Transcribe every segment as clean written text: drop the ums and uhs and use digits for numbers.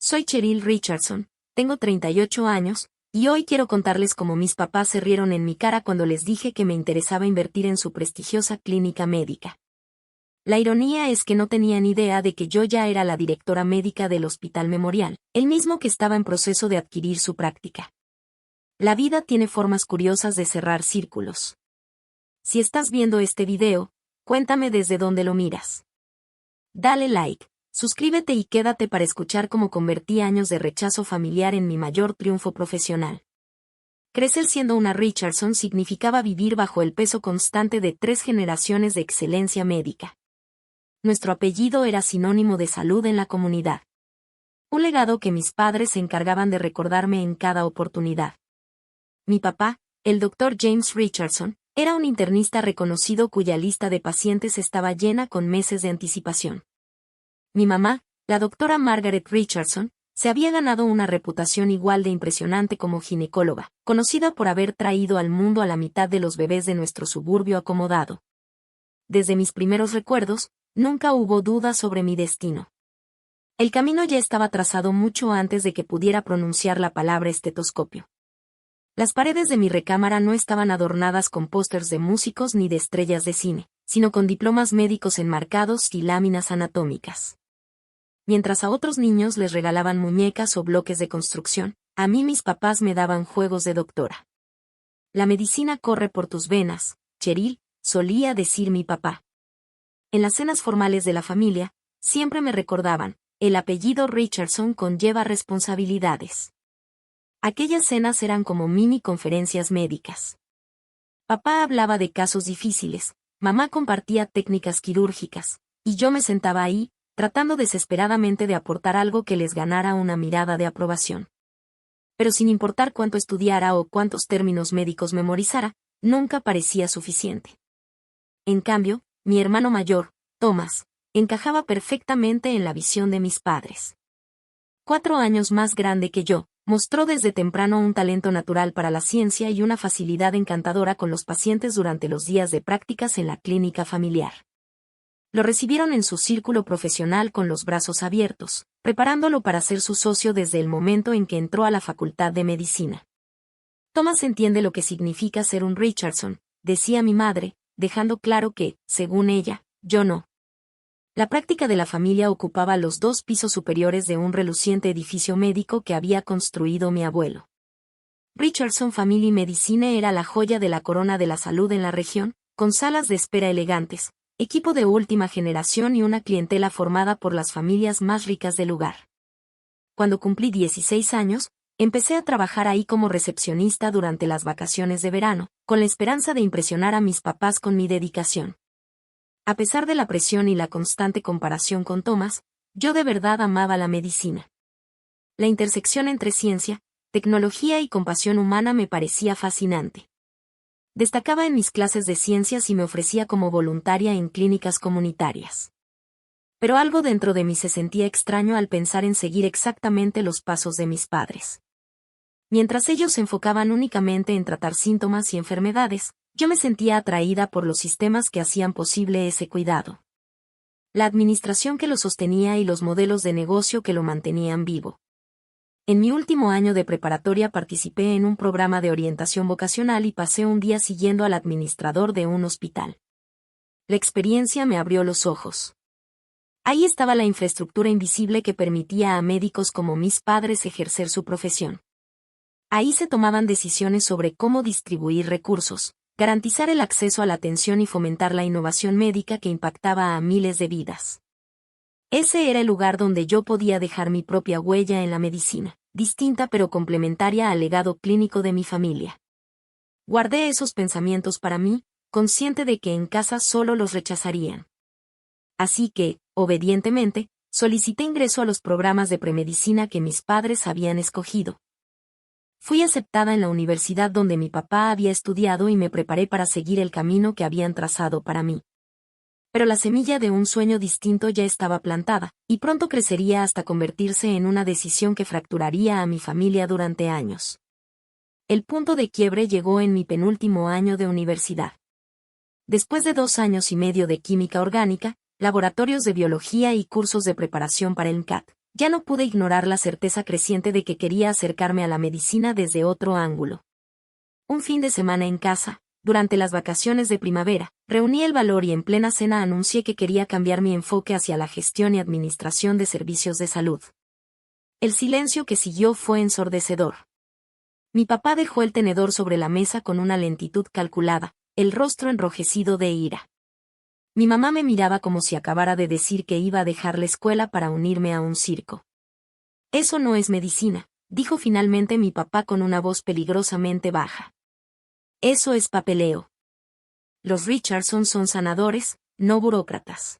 Soy Cheryl Richardson, tengo 38 años, y hoy quiero contarles cómo mis papás se rieron en mi cara cuando les dije que me interesaba invertir en su prestigiosa clínica médica. La ironía es que no tenían idea de que yo ya era la directora médica del Hospital Memorial, el mismo que estaba en proceso de adquirir su práctica. La vida tiene formas curiosas de cerrar círculos. Si estás viendo este video, cuéntame desde dónde lo miras. Dale like, suscríbete y quédate para escuchar cómo convertí años de rechazo familiar en mi mayor triunfo profesional. Crecer siendo una Richardson significaba vivir bajo el peso constante de 3 generaciones de excelencia médica. Nuestro apellido era sinónimo de salud en la comunidad. Un legado que mis padres se encargaban de recordarme en cada oportunidad. Mi papá, el Dr. James Richardson, era un internista reconocido cuya lista de pacientes estaba llena con meses de anticipación. Mi mamá, la doctora Margaret Richardson, se había ganado una reputación igual de impresionante como ginecóloga, conocida por haber traído al mundo a la mitad de los bebés de nuestro suburbio acomodado. Desde mis primeros recuerdos, nunca hubo duda sobre mi destino. El camino ya estaba trazado mucho antes de que pudiera pronunciar la palabra estetoscopio. Las paredes de mi recámara no estaban adornadas con pósters de músicos ni de estrellas de cine, sino con diplomas médicos enmarcados y láminas anatómicas. Mientras a otros niños les regalaban muñecas o bloques de construcción, a mí mis papás me daban juegos de doctora. La medicina corre por tus venas, Cheryl, solía decir mi papá. En las cenas formales de la familia, siempre me recordaban, el apellido Richardson conlleva responsabilidades. Aquellas cenas eran como mini conferencias médicas. Papá hablaba de casos difíciles, mamá compartía técnicas quirúrgicas, y yo me sentaba ahí, tratando desesperadamente de aportar algo que les ganara una mirada de aprobación. Pero sin importar cuánto estudiara o cuántos términos médicos memorizara, nunca parecía suficiente. En cambio, mi hermano mayor, Thomas, encajaba perfectamente en la visión de mis padres. 4 años más grande que yo, mostró desde temprano un talento natural para la ciencia y una facilidad encantadora con los pacientes durante los días de prácticas en la clínica familiar. Lo recibieron en su círculo profesional con los brazos abiertos, preparándolo para ser su socio desde el momento en que entró a la Facultad de Medicina. Thomas entiende lo que significa ser un Richardson, decía mi madre, dejando claro que, según ella, yo no. La práctica de la familia ocupaba los 2 pisos superiores de un reluciente edificio médico que había construido mi abuelo. Richardson Family Medicine era la joya de la corona de la salud en la región, con salas de espera elegantes, equipo de última generación y una clientela formada por las familias más ricas del lugar. Cuando cumplí 16 años, empecé a trabajar ahí como recepcionista durante las vacaciones de verano, con la esperanza de impresionar a mis papás con mi dedicación. A pesar de la presión y la constante comparación con Thomas, yo de verdad amaba la medicina. La intersección entre ciencia, tecnología y compasión humana me parecía fascinante. Destacaba en mis clases de ciencias y me ofrecía como voluntaria en clínicas comunitarias. Pero algo dentro de mí se sentía extraño al pensar en seguir exactamente los pasos de mis padres. Mientras ellos se enfocaban únicamente en tratar síntomas y enfermedades, yo me sentía atraída por los sistemas que hacían posible ese cuidado. La administración que lo sostenía y los modelos de negocio que lo mantenían vivo. En mi último año de preparatoria participé en un programa de orientación vocacional y pasé un día siguiendo al administrador de un hospital. La experiencia me abrió los ojos. Ahí estaba la infraestructura invisible que permitía a médicos como mis padres ejercer su profesión. Ahí se tomaban decisiones sobre cómo distribuir recursos, garantizar el acceso a la atención y fomentar la innovación médica que impactaba a miles de vidas. Ese era el lugar donde yo podía dejar mi propia huella en la medicina, distinta pero complementaria al legado clínico de mi familia. Guardé esos pensamientos para mí, consciente de que en casa solo los rechazarían. Así que, obedientemente, solicité ingreso a los programas de premedicina que mis padres habían escogido. Fui aceptada en la universidad donde mi papá había estudiado y me preparé para seguir el camino que habían trazado para mí. Pero la semilla de un sueño distinto ya estaba plantada, y pronto crecería hasta convertirse en una decisión que fracturaría a mi familia durante años. El punto de quiebre llegó en mi penúltimo año de universidad. Después de 2 años y medio de química orgánica, laboratorios de biología y cursos de preparación para el MCAT, Ya no pude ignorar la certeza creciente de que quería acercarme a la medicina desde otro ángulo. Un fin de semana en casa, durante las vacaciones de primavera, reuní el valor y en plena cena anuncié que quería cambiar mi enfoque hacia la gestión y administración de servicios de salud. El silencio que siguió fue ensordecedor. Mi papá dejó el tenedor sobre la mesa con una lentitud calculada, el rostro enrojecido de ira. Mi mamá me miraba como si acabara de decir que iba a dejar la escuela para unirme a un circo. Eso no es medicina, dijo finalmente mi papá con una voz peligrosamente baja. Eso es papeleo. Los Richardson son sanadores, no burócratas.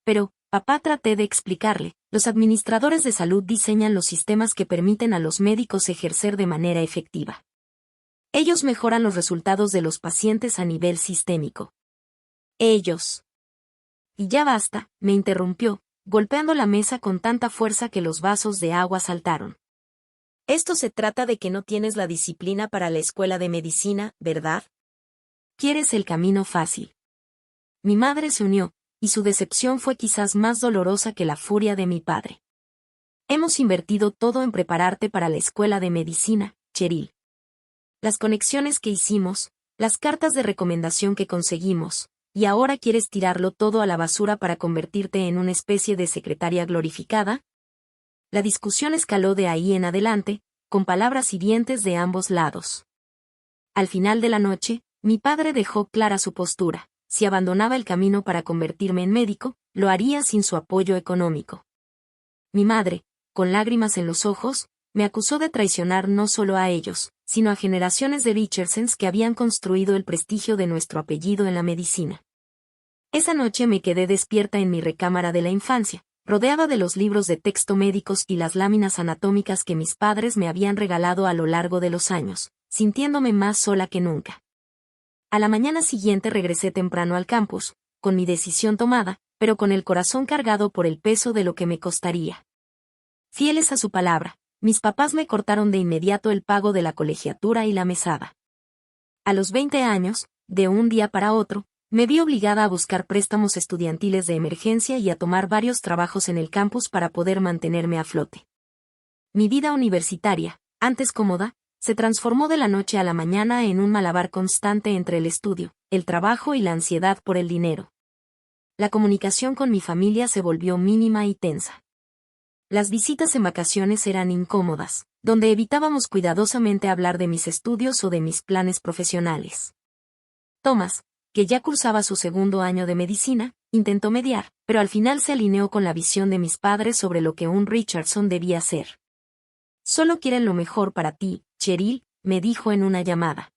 Pero, papá, traté de explicarle, los administradores de salud diseñan los sistemas que permiten a los médicos ejercer de manera efectiva. Ellos mejoran los resultados de los pacientes a nivel sistémico. Ellos. Y ya basta, me interrumpió, golpeando la mesa con tanta fuerza que los vasos de agua saltaron. Esto se trata de que no tienes la disciplina para la escuela de medicina, ¿verdad? Quieres el camino fácil. Mi madre se unió, y su decepción fue quizás más dolorosa que la furia de mi padre. Hemos invertido todo en prepararte para la escuela de medicina, Cheryl. Las conexiones que hicimos, las cartas de recomendación que conseguimos, y ahora quieres tirarlo todo a la basura para convertirte en una especie de secretaria glorificada. La discusión escaló de ahí en adelante, con palabras hirientes de ambos lados. Al final de la noche, mi padre dejó clara su postura: si abandonaba el camino para convertirme en médico, lo haría sin su apoyo económico. Mi madre, con lágrimas en los ojos, me acusó de traicionar no solo a ellos, sino a generaciones de Richardsons que habían construido el prestigio de nuestro apellido en la medicina. Esa noche me quedé despierta en mi recámara de la infancia, rodeada de los libros de texto médicos y las láminas anatómicas que mis padres me habían regalado a lo largo de los años, sintiéndome más sola que nunca. A la mañana siguiente regresé temprano al campus, con mi decisión tomada, pero con el corazón cargado por el peso de lo que me costaría. Fieles a su palabra, mis papás me cortaron de inmediato el pago de la colegiatura y la mesada. A los 20 años, de un día para otro, me vi obligada a buscar préstamos estudiantiles de emergencia y a tomar varios trabajos en el campus para poder mantenerme a flote. Mi vida universitaria, antes cómoda, se transformó de la noche a la mañana en un malabar constante entre el estudio, el trabajo y la ansiedad por el dinero. La comunicación con mi familia se volvió mínima y tensa. Las visitas en vacaciones eran incómodas, donde evitábamos cuidadosamente hablar de mis estudios o de mis planes profesionales. Thomas, que ya cursaba su segundo año de medicina, intentó mediar, pero al final se alineó con la visión de mis padres sobre lo que un Richardson debía ser. Solo quieren lo mejor para ti, Cheryl, me dijo en una llamada.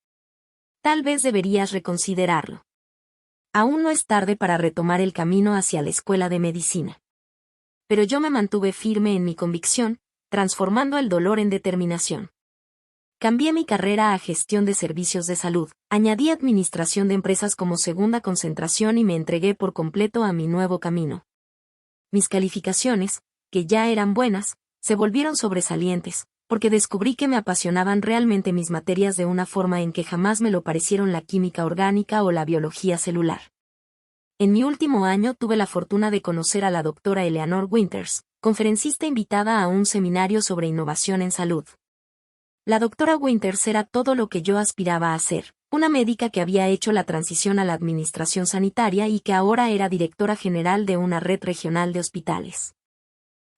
Tal vez deberías reconsiderarlo. Aún no es tarde para retomar el camino hacia la escuela de medicina. Pero yo me mantuve firme en mi convicción, transformando el dolor en determinación. Cambié mi carrera a gestión de servicios de salud, añadí administración de empresas como segunda concentración y me entregué por completo a mi nuevo camino. Mis calificaciones, que ya eran buenas, se volvieron sobresalientes, porque descubrí que me apasionaban realmente mis materias de una forma en que jamás me lo parecieron la química orgánica o la biología celular. En mi último año tuve la fortuna de conocer a la doctora Eleanor Winters, conferencista invitada a un seminario sobre innovación en salud. La doctora Winters era todo lo que yo aspiraba a ser, una médica que había hecho la transición a la administración sanitaria y que ahora era directora general de una red regional de hospitales.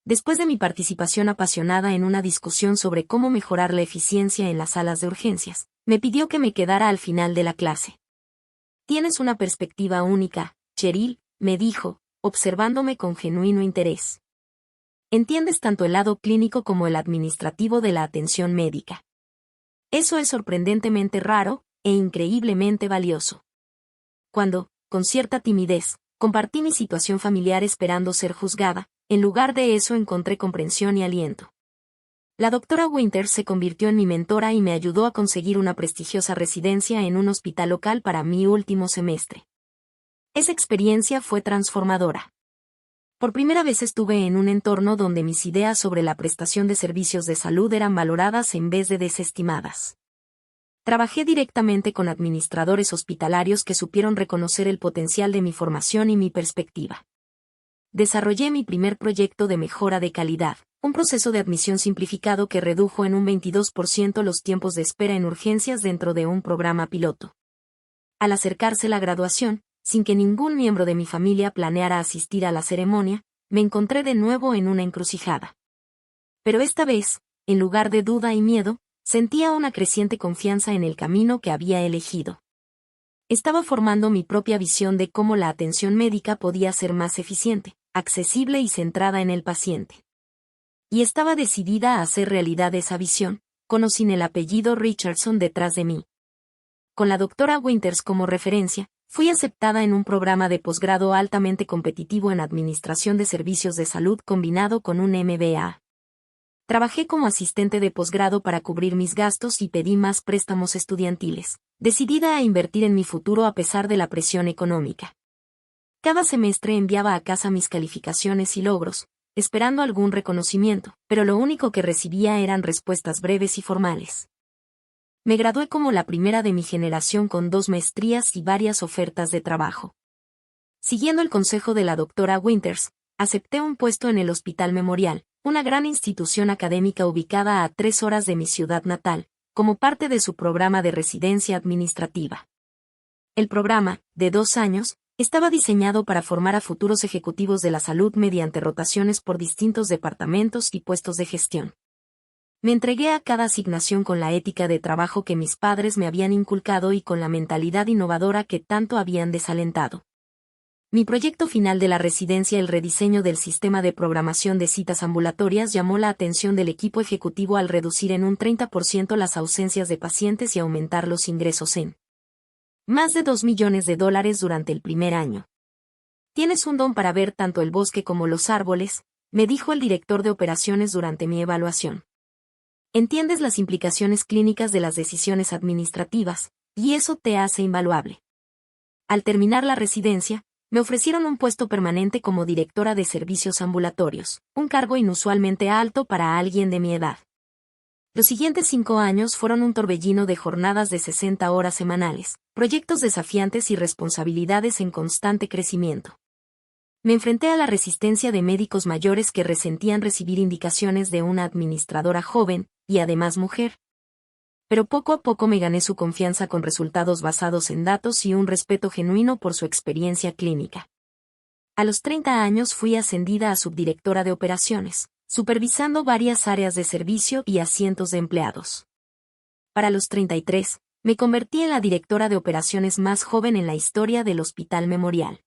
Después de mi participación apasionada en una discusión sobre cómo mejorar la eficiencia en las salas de urgencias, me pidió que me quedara al final de la clase. Tienes una perspectiva única, Cheryl, me dijo, observándome con genuino interés. Entiendes tanto el lado clínico como el administrativo de la atención médica. Eso es sorprendentemente raro, e increíblemente valioso. Cuando, con cierta timidez, compartí mi situación familiar esperando ser juzgada, en lugar de eso encontré comprensión y aliento. La doctora Winters se convirtió en mi mentora y me ayudó a conseguir una prestigiosa residencia en un hospital local para mi último semestre. Esa experiencia fue transformadora. Por primera vez estuve en un entorno donde mis ideas sobre la prestación de servicios de salud eran valoradas en vez de desestimadas. Trabajé directamente con administradores hospitalarios que supieron reconocer el potencial de mi formación y mi perspectiva. desarrollé mi primer proyecto de mejora de calidad, un proceso de admisión simplificado que redujo en un 22% los tiempos de espera en urgencias dentro de un programa piloto. Al acercarse la graduación, sin que ningún miembro de mi familia planeara asistir a la ceremonia, me encontré de nuevo en una encrucijada. Pero esta vez, en lugar de duda y miedo, sentía una creciente confianza en el camino que había elegido. Estaba formando mi propia visión de cómo la atención médica podía ser más eficiente, accesible y centrada en el paciente. Y estaba decidida a hacer realidad esa visión, con o sin el apellido Richardson detrás de mí. Con la doctora Winters como referencia, fui aceptada en un programa de posgrado altamente competitivo en Administración de Servicios de Salud combinado con un MBA. Trabajé como asistente de posgrado para cubrir mis gastos y pedí más préstamos estudiantiles, decidida a invertir en mi futuro a pesar de la presión económica. Cada semestre enviaba a casa mis calificaciones y logros, esperando algún reconocimiento, pero lo único que recibía eran respuestas breves y formales. Me gradué como la primera de mi generación con 2 maestrías y varias ofertas de trabajo. Siguiendo el consejo de la doctora Winters, acepté un puesto en el Hospital Memorial, una gran institución académica ubicada a 3 horas de mi ciudad natal, como parte de su programa de residencia administrativa. El programa, de 2 años, estaba diseñado para formar a futuros ejecutivos de la salud mediante rotaciones por distintos departamentos y puestos de gestión. Me entregué a cada asignación con la ética de trabajo que mis padres me habían inculcado y con la mentalidad innovadora que tanto habían desalentado. Mi proyecto final de la residencia, el rediseño del sistema de programación de citas ambulatorias, llamó la atención del equipo ejecutivo al reducir en un 30% las ausencias de pacientes y aumentar los ingresos en más de $2 millones durante el primer año. Tienes un don para ver tanto el bosque como los árboles, me dijo el director de operaciones durante mi evaluación. Entiendes las implicaciones clínicas de las decisiones administrativas, y eso te hace invaluable. Al terminar la residencia, me ofrecieron un puesto permanente como directora de servicios ambulatorios, un cargo inusualmente alto para alguien de mi edad. Los siguientes 5 años fueron un torbellino de jornadas de 60 horas semanales, proyectos desafiantes y responsabilidades en constante crecimiento. Me enfrenté a la resistencia de médicos mayores que resentían recibir indicaciones de una administradora joven, y además mujer. Pero poco a poco me gané su confianza con resultados basados en datos y un respeto genuino por su experiencia clínica. A los 30 años fui ascendida a subdirectora de operaciones, supervisando varias áreas de servicio y a cientos de empleados. Para los 33, me convertí en la directora de operaciones más joven en la historia del Hospital Memorial.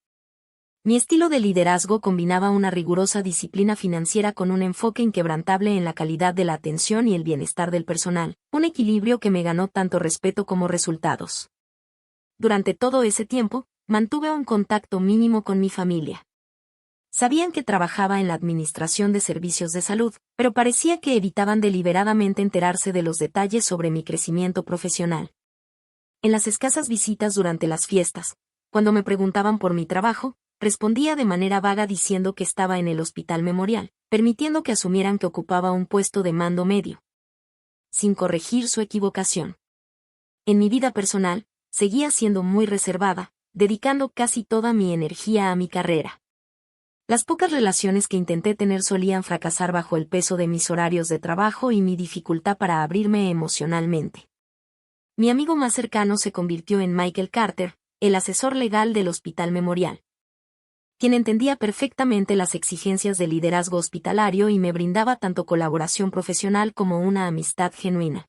Mi estilo de liderazgo combinaba una rigurosa disciplina financiera con un enfoque inquebrantable en la calidad de la atención y el bienestar del personal, un equilibrio que me ganó tanto respeto como resultados. Durante todo ese tiempo, mantuve un contacto mínimo con mi familia. Sabían que trabajaba en la administración de servicios de salud, pero parecía que evitaban deliberadamente enterarse de los detalles sobre mi crecimiento profesional. En las escasas visitas durante las fiestas, cuando me preguntaban por mi trabajo, respondía de manera vaga diciendo que estaba en el Hospital Memorial, permitiendo que asumieran que ocupaba un puesto de mando medio, sin corregir su equivocación. En mi vida personal, seguía siendo muy reservada, dedicando casi toda mi energía a mi carrera. Las pocas relaciones que intenté tener solían fracasar bajo el peso de mis horarios de trabajo y mi dificultad para abrirme emocionalmente. Mi amigo más cercano se convirtió en Michael Carter, el asesor legal del Hospital Memorial, quien entendía perfectamente las exigencias del liderazgo hospitalario y me brindaba tanto colaboración profesional como una amistad genuina.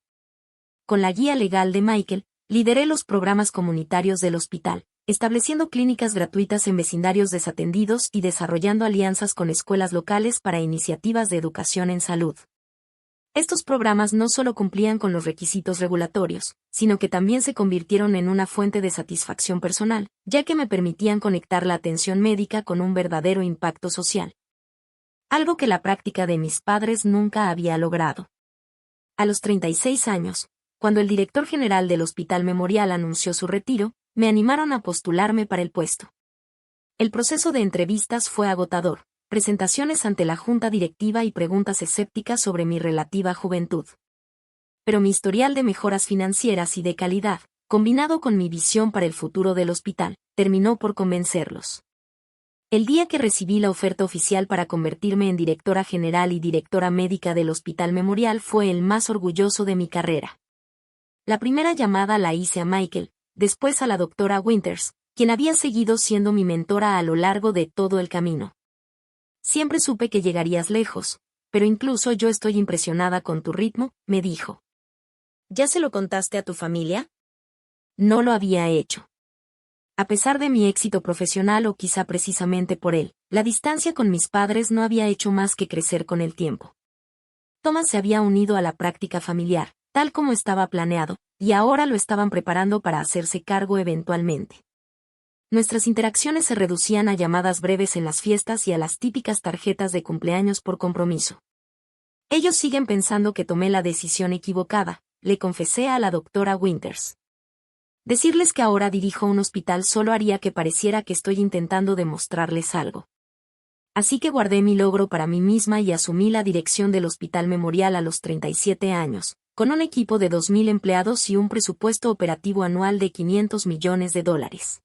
Con la guía legal de Michael, lideré los programas comunitarios del hospital, estableciendo clínicas gratuitas en vecindarios desatendidos y desarrollando alianzas con escuelas locales para iniciativas de educación en salud. Estos programas no solo cumplían con los requisitos regulatorios, sino que también se convirtieron en una fuente de satisfacción personal, ya que me permitían conectar la atención médica con un verdadero impacto social. Algo que la práctica de mis padres nunca había logrado. A los 36 años, cuando el director general del Hospital Memorial anunció su retiro, me animaron a postularme para el puesto. El proceso de entrevistas fue agotador. Presentaciones ante la junta directiva y preguntas escépticas sobre mi relativa juventud. Pero mi historial de mejoras financieras y de calidad, combinado con mi visión para el futuro del hospital, terminó por convencerlos. El día que recibí la oferta oficial para convertirme en directora general y directora médica del Hospital Memorial fue el más orgulloso de mi carrera. La primera llamada la hice a Michael, después a la doctora Winters, quien había seguido siendo mi mentora a lo largo de todo el camino. Siempre supe que llegarías lejos, pero incluso yo estoy impresionada con tu ritmo, me dijo. ¿Ya se lo contaste a tu familia? No lo había hecho. A pesar de mi éxito profesional o quizá precisamente por él, la distancia con mis padres no había hecho más que crecer con el tiempo. Thomas se había unido a la práctica familiar, tal como estaba planeado, y ahora lo estaban preparando para hacerse cargo eventualmente. Nuestras interacciones se reducían a llamadas breves en las fiestas y a las típicas tarjetas de cumpleaños por compromiso. Ellos siguen pensando que tomé la decisión equivocada, le confesé a la doctora Winters. Decirles que ahora dirijo un hospital solo haría que pareciera que estoy intentando demostrarles algo. Así que guardé mi logro para mí misma y asumí la dirección del Hospital Memorial a los 37 años, con un equipo de 2.000 empleados y un presupuesto operativo anual de $500 millones.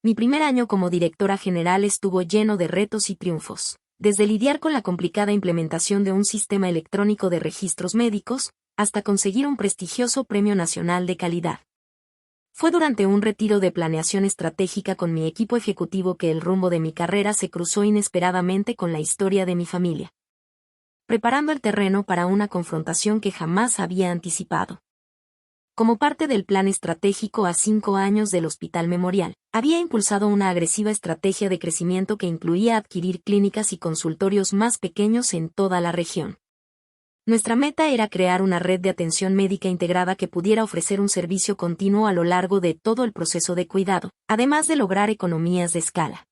Mi primer año como directora general estuvo lleno de retos y triunfos, desde lidiar con la complicada implementación de un sistema electrónico de registros médicos, hasta conseguir un prestigioso Premio Nacional de Calidad. Fue durante un retiro de planeación estratégica con mi equipo ejecutivo que el rumbo de mi carrera se cruzó inesperadamente con la historia de mi familia, preparando el terreno para una confrontación que jamás había anticipado. Como parte del plan estratégico a 5 años del Hospital Memorial, había impulsado una agresiva estrategia de crecimiento que incluía adquirir clínicas y consultorios más pequeños en toda la región. Nuestra meta era crear una red de atención médica integrada que pudiera ofrecer un servicio continuo a lo largo de todo el proceso de cuidado, además de lograr economías de escala.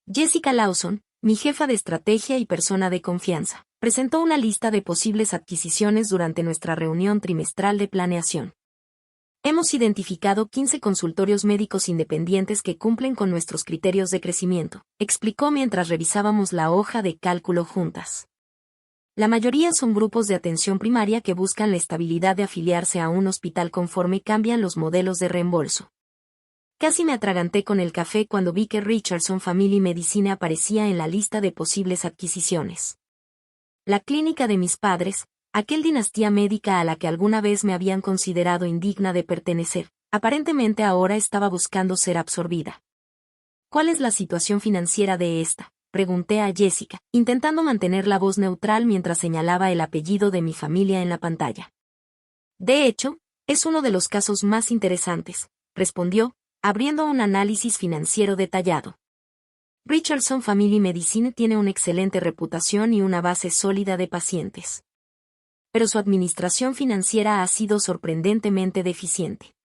Jessica Lawson, mi jefa de estrategia y persona de confianza, presentó una lista de posibles adquisiciones durante nuestra reunión trimestral de planeación. Hemos identificado 15 consultorios médicos independientes que cumplen con nuestros criterios de crecimiento, explicó mientras revisábamos la hoja de cálculo juntas. La mayoría son grupos de atención primaria que buscan la estabilidad de afiliarse a un hospital conforme cambian los modelos de reembolso. Casi me atraganté con el café cuando vi que Richardson Family Medicine aparecía en la lista de posibles adquisiciones. La clínica de mis padres, aquel dinastía médica a la que alguna vez me habían considerado indigna de pertenecer, aparentemente ahora estaba buscando ser absorbida. ¿Cuál es la situación financiera de esta?, pregunté a Jessica, intentando mantener la voz neutral mientras señalaba el apellido de mi familia en la pantalla. De hecho, es uno de los casos más interesantes, respondió, abriendo un análisis financiero detallado. Richardson Family Medicine tiene una excelente reputación y una base sólida de pacientes. Pero su administración financiera ha sido sorprendentemente deficiente.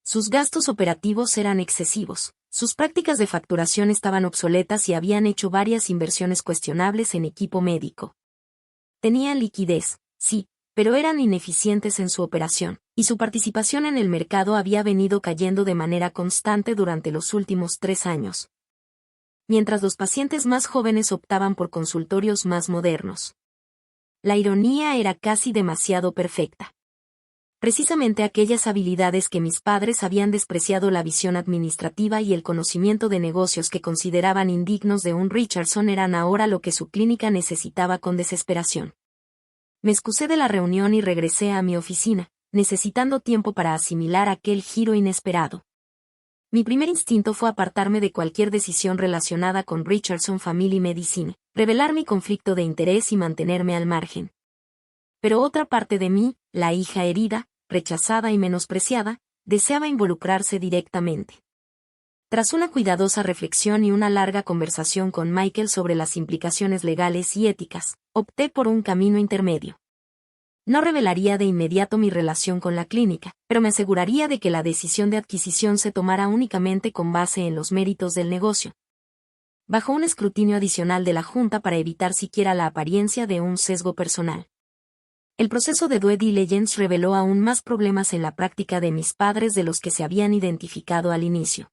Sus gastos operativos eran excesivos, sus prácticas de facturación estaban obsoletas y habían hecho varias inversiones cuestionables en equipo médico. Tenían liquidez, sí, pero eran ineficientes en su operación, y su participación en el mercado había venido cayendo de manera constante durante los últimos 3 años. Mientras los pacientes más jóvenes optaban por consultorios más modernos. La ironía era casi demasiado perfecta. Precisamente aquellas habilidades que mis padres habían despreciado, la visión administrativa y el conocimiento de negocios que consideraban indignos de un Richardson, eran ahora lo que su clínica necesitaba con desesperación. Me excusé de la reunión y regresé a mi oficina, necesitando tiempo para asimilar aquel giro inesperado. Mi primer instinto fue apartarme de cualquier decisión relacionada con Richardson Family Medicine, revelar mi conflicto de interés y mantenerme al margen. Pero otra parte de mí, la hija herida, rechazada y menospreciada, deseaba involucrarse directamente. Tras una cuidadosa reflexión y una larga conversación con Michael sobre las implicaciones legales y éticas, opté por un camino intermedio. No revelaría de inmediato mi relación con la clínica, pero me aseguraría de que la decisión de adquisición se tomara únicamente con base en los méritos del negocio, bajo un escrutinio adicional de la Junta para evitar siquiera la apariencia de un sesgo personal. El proceso de due diligence reveló aún más problemas en la práctica de mis padres de los que se habían identificado al inicio.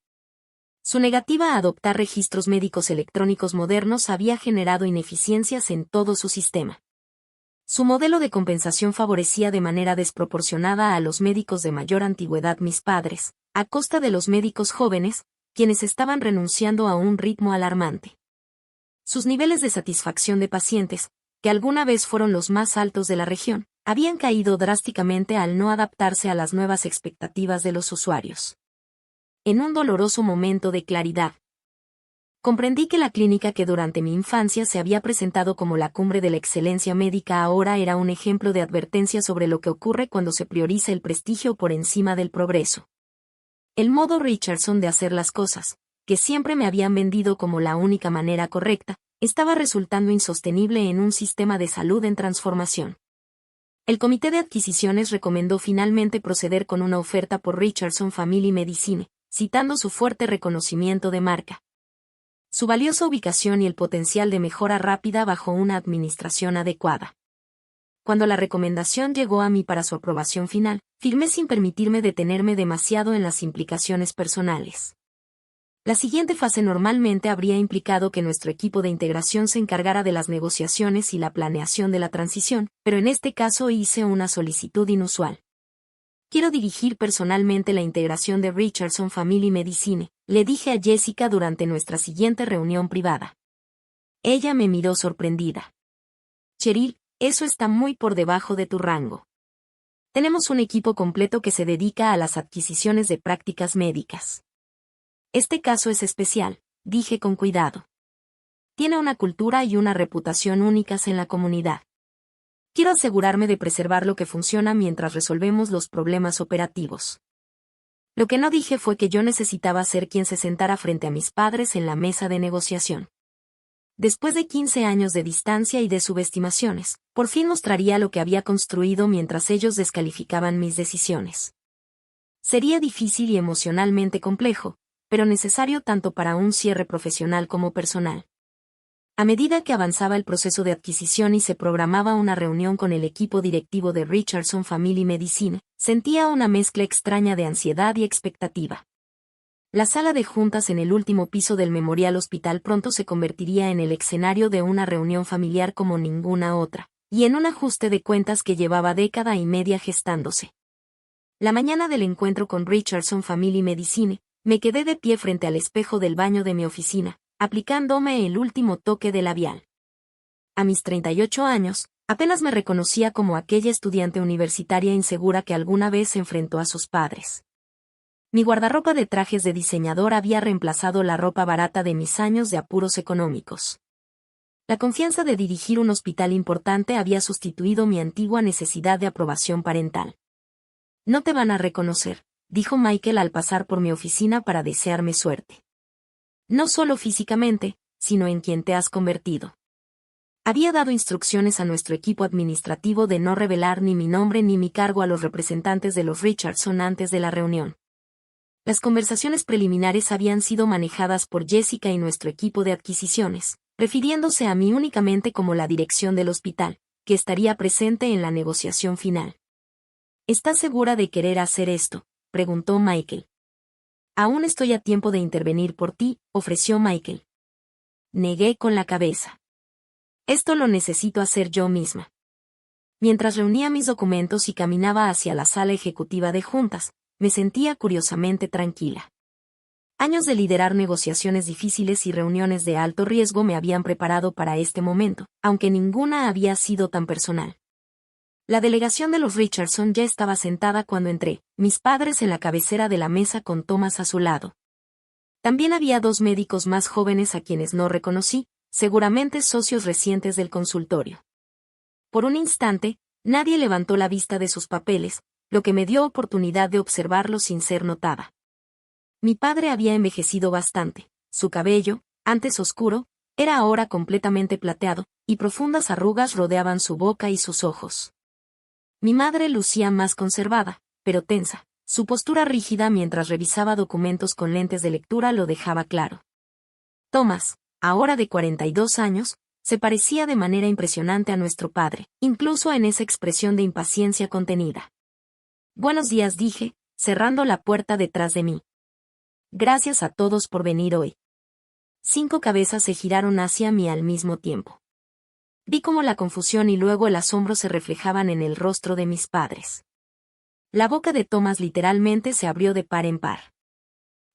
Su negativa a adoptar registros médicos electrónicos modernos había generado ineficiencias en todo su sistema. Su modelo de compensación favorecía de manera desproporcionada a los médicos de mayor antigüedad, mis padres, a costa de los médicos jóvenes, quienes estaban renunciando a un ritmo alarmante. Sus niveles de satisfacción de pacientes, que alguna vez fueron los más altos de la región, habían caído drásticamente al no adaptarse a las nuevas expectativas de los usuarios. En un doloroso momento de claridad, comprendí que la clínica que durante mi infancia se había presentado como la cumbre de la excelencia médica ahora era un ejemplo de advertencia sobre lo que ocurre cuando se prioriza el prestigio por encima del progreso. El modo Richardson de hacer las cosas, que siempre me habían vendido como la única manera correcta, estaba resultando insostenible en un sistema de salud en transformación. El comité de adquisiciones recomendó finalmente proceder con una oferta por Richardson Family Medicine, citando su fuerte reconocimiento de marca, su valiosa ubicación y el potencial de mejora rápida bajo una administración adecuada. Cuando la recomendación llegó a mí para su aprobación final, firmé sin permitirme detenerme demasiado en las implicaciones personales. La siguiente fase normalmente habría implicado que nuestro equipo de integración se encargara de las negociaciones y la planeación de la transición, pero en este caso hice una solicitud inusual. Quiero dirigir personalmente la integración de Richardson Family Medicine, le dije a Jessica durante nuestra siguiente reunión privada. Ella me miró sorprendida. Cheryl, eso está muy por debajo de tu rango. Tenemos un equipo completo que se dedica a las adquisiciones de prácticas médicas. Este caso es especial, dije con cuidado. Tiene una cultura y una reputación únicas en la comunidad. Quiero asegurarme de preservar lo que funciona mientras resolvemos los problemas operativos. Lo que no dije fue que yo necesitaba ser quien se sentara frente a mis padres en la mesa de negociación. Después de 15 años de distancia y de subestimaciones, por fin mostraría lo que había construido mientras ellos descalificaban mis decisiones. Sería difícil y emocionalmente complejo, pero necesario tanto para un cierre profesional como personal. A medida que avanzaba el proceso de adquisición y se programaba una reunión con el equipo directivo de Richardson Family Medicine, sentía una mezcla extraña de ansiedad y expectativa. La sala de juntas en el último piso del Memorial Hospital pronto se convertiría en el escenario de una reunión familiar como ninguna otra, y en un ajuste de cuentas que llevaba década y media gestándose. La mañana del encuentro con Richardson Family Medicine, me quedé de pie frente al espejo del baño de mi oficina, aplicándome el último toque de labial. A mis 38 años, apenas me reconocía como aquella estudiante universitaria insegura que alguna vez enfrentó a sus padres. Mi guardarropa de trajes de diseñador había reemplazado la ropa barata de mis años de apuros económicos. La confianza de dirigir un hospital importante había sustituido mi antigua necesidad de aprobación parental. No te van a reconocer, dijo Michael al pasar por mi oficina para desearme suerte. No solo físicamente, sino en quien te has convertido. Había dado instrucciones a nuestro equipo administrativo de no revelar ni mi nombre ni mi cargo a los representantes de los Richardson antes de la reunión. Las conversaciones preliminares habían sido manejadas por Jessica y nuestro equipo de adquisiciones, refiriéndose a mí únicamente como la dirección del hospital, que estaría presente en la negociación final. ¿Estás segura de querer hacer esto?, preguntó Michael. Aún estoy a tiempo de intervenir por ti, ofreció Michael. Negué con la cabeza. Esto lo necesito hacer yo misma. Mientras reunía mis documentos y caminaba hacia la sala ejecutiva de juntas, me sentía curiosamente tranquila. Años de liderar negociaciones difíciles y reuniones de alto riesgo me habían preparado para este momento, aunque ninguna había sido tan personal. La delegación de los Richardson ya estaba sentada cuando entré, mis padres en la cabecera de la mesa con Thomas a su lado. También había 2 médicos más jóvenes a quienes no reconocí, seguramente socios recientes del consultorio. Por un instante, nadie levantó la vista de sus papeles, lo que me dio oportunidad de observarlos sin ser notada. Mi padre había envejecido bastante, su cabello, antes oscuro, era ahora completamente plateado, y profundas arrugas rodeaban su boca y sus ojos. Mi madre lucía más conservada, pero tensa. Su postura rígida mientras revisaba documentos con lentes de lectura lo dejaba claro. Thomas, ahora de 42 años, se parecía de manera impresionante a nuestro padre, incluso en esa expresión de impaciencia contenida. Buenos días, dije, cerrando la puerta detrás de mí. Gracias a todos por venir hoy. 5 cabezas se giraron hacia mí al mismo tiempo. Vi cómo la confusión y luego el asombro se reflejaban en el rostro de mis padres. La boca de Thomas literalmente se abrió de par en par.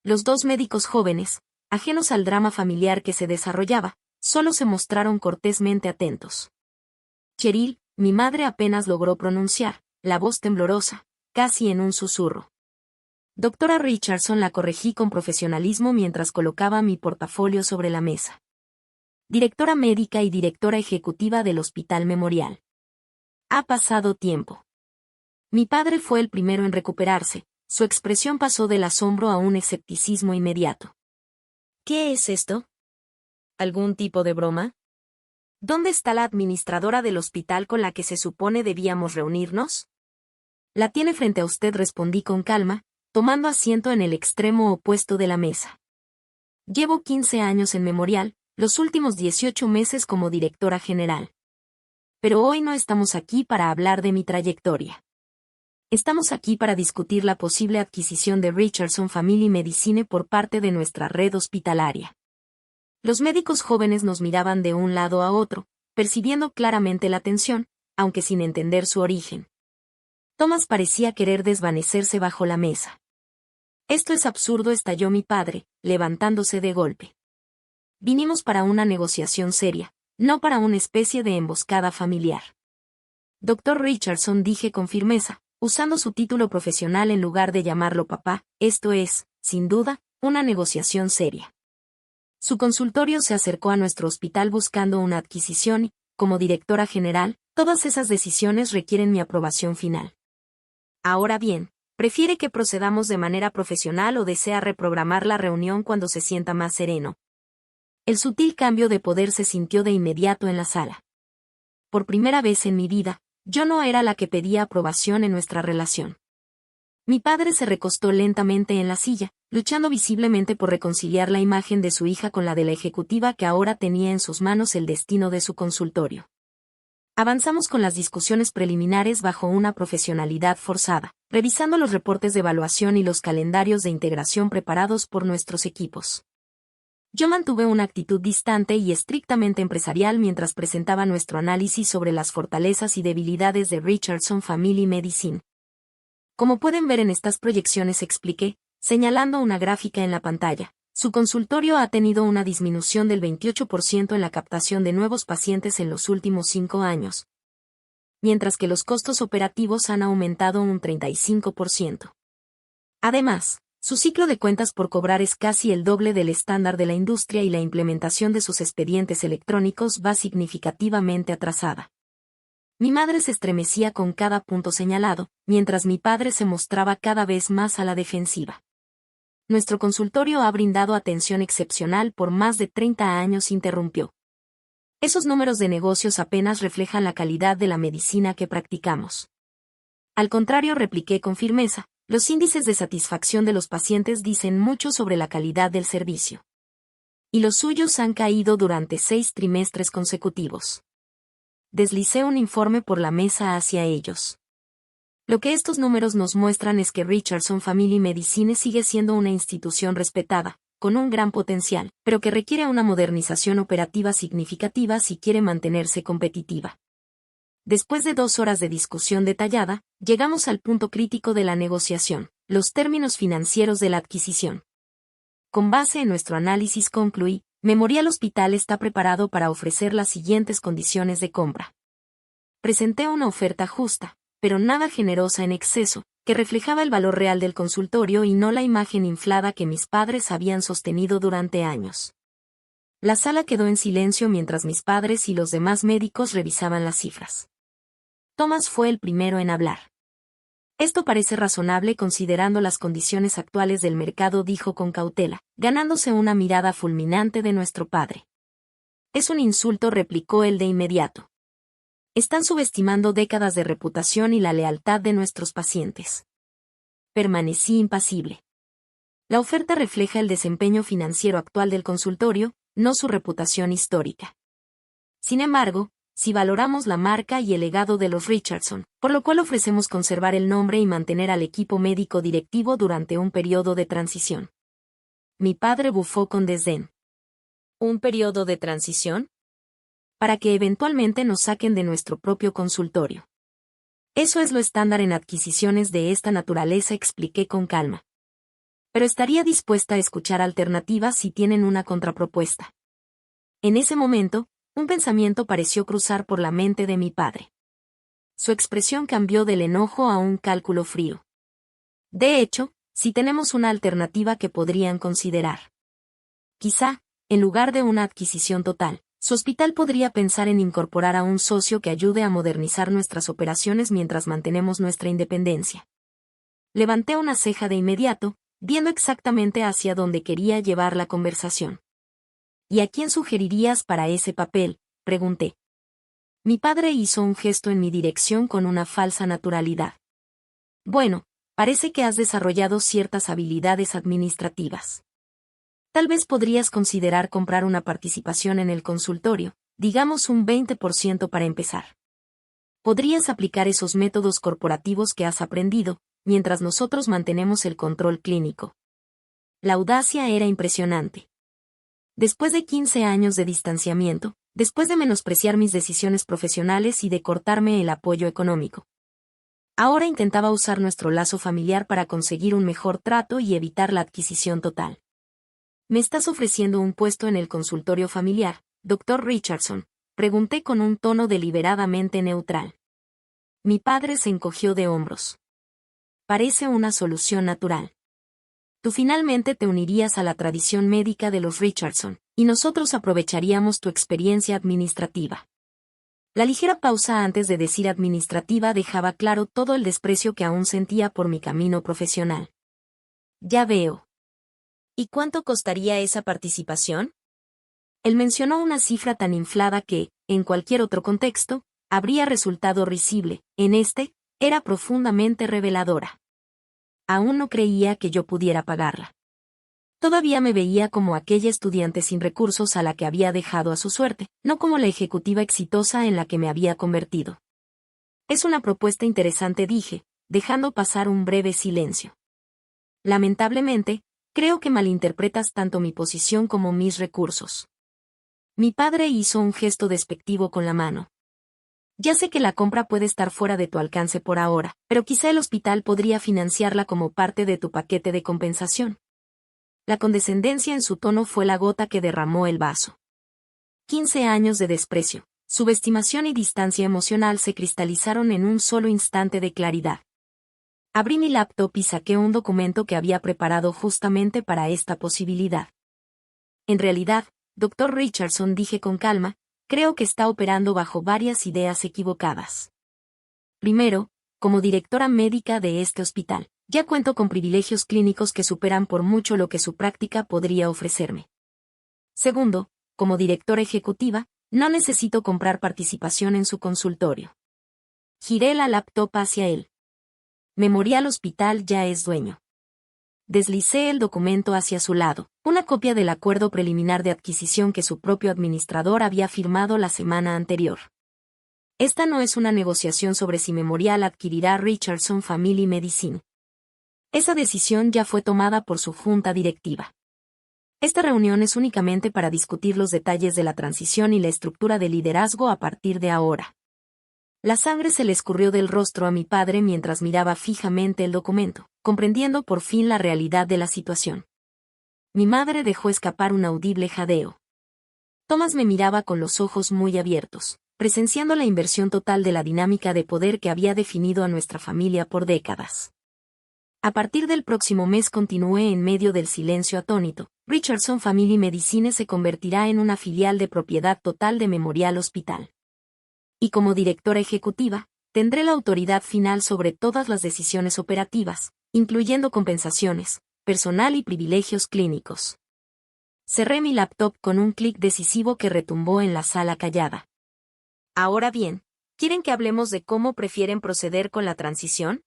Los dos médicos jóvenes, ajenos al drama familiar que se desarrollaba, solo se mostraron cortésmente atentos. Cheryl, mi madre apenas logró pronunciar, la voz temblorosa, casi en un susurro. Doctora Richardson, la corregí con profesionalismo mientras colocaba mi portafolio sobre la mesa. Directora médica y directora ejecutiva del Hospital Memorial. Ha pasado tiempo. Mi padre fue el primero en recuperarse, su expresión pasó del asombro a un escepticismo inmediato. ¿Qué es esto? ¿Algún tipo de broma? ¿Dónde está la administradora del hospital con la que se supone debíamos reunirnos? La tiene frente a usted, respondí con calma, tomando asiento en el extremo opuesto de la mesa. Llevo 15 años en Memorial, los últimos 18 meses como directora general. Pero hoy no estamos aquí para hablar de mi trayectoria. Estamos aquí para discutir la posible adquisición de Richardson Family Medicine por parte de nuestra red hospitalaria. Los médicos jóvenes nos miraban de un lado a otro, percibiendo claramente la tensión, aunque sin entender su origen. Thomas parecía querer desvanecerse bajo la mesa. Esto es absurdo, estalló mi padre, levantándose de golpe. Vinimos para una negociación seria, no para una especie de emboscada familiar. Doctor Richardson, dije con firmeza, usando su título profesional en lugar de llamarlo papá, esto es, sin duda, una negociación seria. Su consultorio se acercó a nuestro hospital buscando una adquisición y, como directora general, todas esas decisiones requieren mi aprobación final. Ahora bien, ¿prefiere que procedamos de manera profesional o desea reprogramar la reunión cuando se sienta más sereno? El sutil cambio de poder se sintió de inmediato en la sala. Por primera vez en mi vida, yo no era la que pedía aprobación en nuestra relación. Mi padre se recostó lentamente en la silla, luchando visiblemente por reconciliar la imagen de su hija con la de la ejecutiva que ahora tenía en sus manos el destino de su consultorio. Avanzamos con las discusiones preliminares bajo una profesionalidad forzada, revisando los reportes de evaluación y los calendarios de integración preparados por nuestros equipos. Yo mantuve una actitud distante y estrictamente empresarial mientras presentaba nuestro análisis sobre las fortalezas y debilidades de Richardson Family Medicine. Como pueden ver en estas proyecciones, expliqué, señalando una gráfica en la pantalla, su consultorio ha tenido una disminución del 28% en la captación de nuevos pacientes en los últimos 5 años, mientras que los costos operativos han aumentado un 35%. Además, su ciclo de cuentas por cobrar es casi el doble del estándar de la industria y la implementación de sus expedientes electrónicos va significativamente atrasada. Mi madre se estremecía con cada punto señalado, mientras mi padre se mostraba cada vez más a la defensiva. Nuestro consultorio ha brindado atención excepcional por más de 30 años, interrumpió. Esos números de negocios apenas reflejan la calidad de la medicina que practicamos. Al contrario, repliqué con firmeza, los índices de satisfacción de los pacientes dicen mucho sobre la calidad del servicio. Y los suyos han caído durante 6 trimestres consecutivos. Deslicé un informe por la mesa hacia ellos. Lo que estos números nos muestran es que Richardson Family Medicine sigue siendo una institución respetada, con un gran potencial, pero que requiere una modernización operativa significativa si quiere mantenerse competitiva. Después de 2 horas de discusión detallada, llegamos al punto crítico de la negociación, los términos financieros de la adquisición. Con base en nuestro análisis concluí, Memorial Hospital está preparado para ofrecer las siguientes condiciones de compra. Presenté una oferta justa, pero nada generosa en exceso, que reflejaba el valor real del consultorio y no la imagen inflada que mis padres habían sostenido durante años. La sala quedó en silencio mientras mis padres y los demás médicos revisaban las cifras. Thomas fue el primero en hablar. Esto parece razonable considerando las condiciones actuales del mercado, dijo con cautela, ganándose una mirada fulminante de nuestro padre. Es un insulto, replicó él de inmediato. Están subestimando décadas de reputación y la lealtad de nuestros pacientes. Permanecí impasible. La oferta refleja el desempeño financiero actual del consultorio, no su reputación histórica. Sin embargo, si valoramos la marca y el legado de los Richardson, por lo cual ofrecemos conservar el nombre y mantener al equipo médico directivo durante un periodo de transición. Mi padre bufó con desdén. ¿Un periodo de transición? Para que eventualmente nos saquen de nuestro propio consultorio. Eso es lo estándar en adquisiciones de esta naturaleza, expliqué con calma. pero estaría dispuesta a escuchar alternativas si tienen una contrapropuesta. En ese momento, un pensamiento pareció cruzar por la mente de mi padre. Su expresión cambió del enojo a un cálculo frío. De hecho, si tenemos una alternativa que podrían considerar. Quizá, en lugar de una adquisición total, su hospital podría pensar en incorporar a un socio que ayude a modernizar nuestras operaciones mientras mantenemos nuestra independencia. Levanté una ceja de inmediato, viendo exactamente hacia dónde quería llevar la conversación. ¿Y a quién sugerirías para ese papel?, pregunté. Mi padre hizo un gesto en mi dirección con una falsa naturalidad. Bueno, parece que has desarrollado ciertas habilidades administrativas. Tal vez podrías considerar comprar una participación en el consultorio, digamos un 20% para empezar. Podrías aplicar esos métodos corporativos que has aprendido, mientras nosotros mantenemos el control clínico. La audacia era impresionante. Después de 15 años de distanciamiento, después de menospreciar mis decisiones profesionales y de cortarme el apoyo económico. Ahora intentaba usar nuestro lazo familiar para conseguir un mejor trato y evitar la adquisición total. ¿Me estás ofreciendo un puesto en el consultorio familiar, Dr. Richardson?, pregunté con un tono deliberadamente neutral. Mi padre se encogió de hombros. Parece una solución natural. Tú finalmente te unirías a la tradición médica de los Richardson, y nosotros aprovecharíamos tu experiencia administrativa. La ligera pausa antes de decir administrativa dejaba claro todo el desprecio que aún sentía por mi camino profesional. Ya veo. ¿Y cuánto costaría esa participación? Él mencionó una cifra tan inflada que, en cualquier otro contexto, habría resultado risible. En este, era profundamente reveladora. Aún no creía que yo pudiera pagarla. Todavía me veía como aquella estudiante sin recursos a la que había dejado a su suerte, no como la ejecutiva exitosa en la que me había convertido. Es una propuesta interesante, dije, dejando pasar un breve silencio. Lamentablemente, creo que malinterpretas tanto mi posición como mis recursos. Mi padre hizo un gesto despectivo con la mano. Ya sé que la compra puede estar fuera de tu alcance por ahora, pero quizá el hospital podría financiarla como parte de tu paquete de compensación. La condescendencia en su tono fue la gota que derramó el vaso. 15 años de desprecio, subestimación y distancia emocional se cristalizaron en un solo instante de claridad. Abrí mi laptop y saqué un documento que había preparado justamente para esta posibilidad. En realidad, Dr. Richardson, dije con calma, creo que está operando bajo varias ideas equivocadas. Primero, como directora médica de este hospital, ya cuento con privilegios clínicos que superan por mucho lo que su práctica podría ofrecerme. Segundo, como directora ejecutiva, no necesito comprar participación en su consultorio. Giré la laptop hacia él. Memorial Hospital ya es dueño. Deslicé el documento hacia su lado, una copia del acuerdo preliminar de adquisición que su propio administrador había firmado la semana anterior. Esta no es una negociación sobre si Memorial adquirirá Richardson Family Medicine. Esa decisión ya fue tomada por su junta directiva. Esta reunión es únicamente para discutir los detalles de la transición y la estructura de liderazgo a partir de ahora. La sangre se le escurrió del rostro a mi padre mientras miraba fijamente el documento, comprendiendo por fin la realidad de la situación. Mi madre dejó escapar un audible jadeo. Thomas me miraba con los ojos muy abiertos, presenciando la inversión total de la dinámica de poder que había definido a nuestra familia por décadas. A partir del próximo mes, continué en medio del silencio atónito, Richardson Family Medicine se convertirá en una filial de propiedad total de Memorial Hospital. Y como directora ejecutiva, tendré la autoridad final sobre todas las decisiones operativas, incluyendo compensaciones, personal y privilegios clínicos. Cerré mi laptop con un clic decisivo que retumbó en la sala callada. Ahora bien, ¿quieren que hablemos de cómo prefieren proceder con la transición?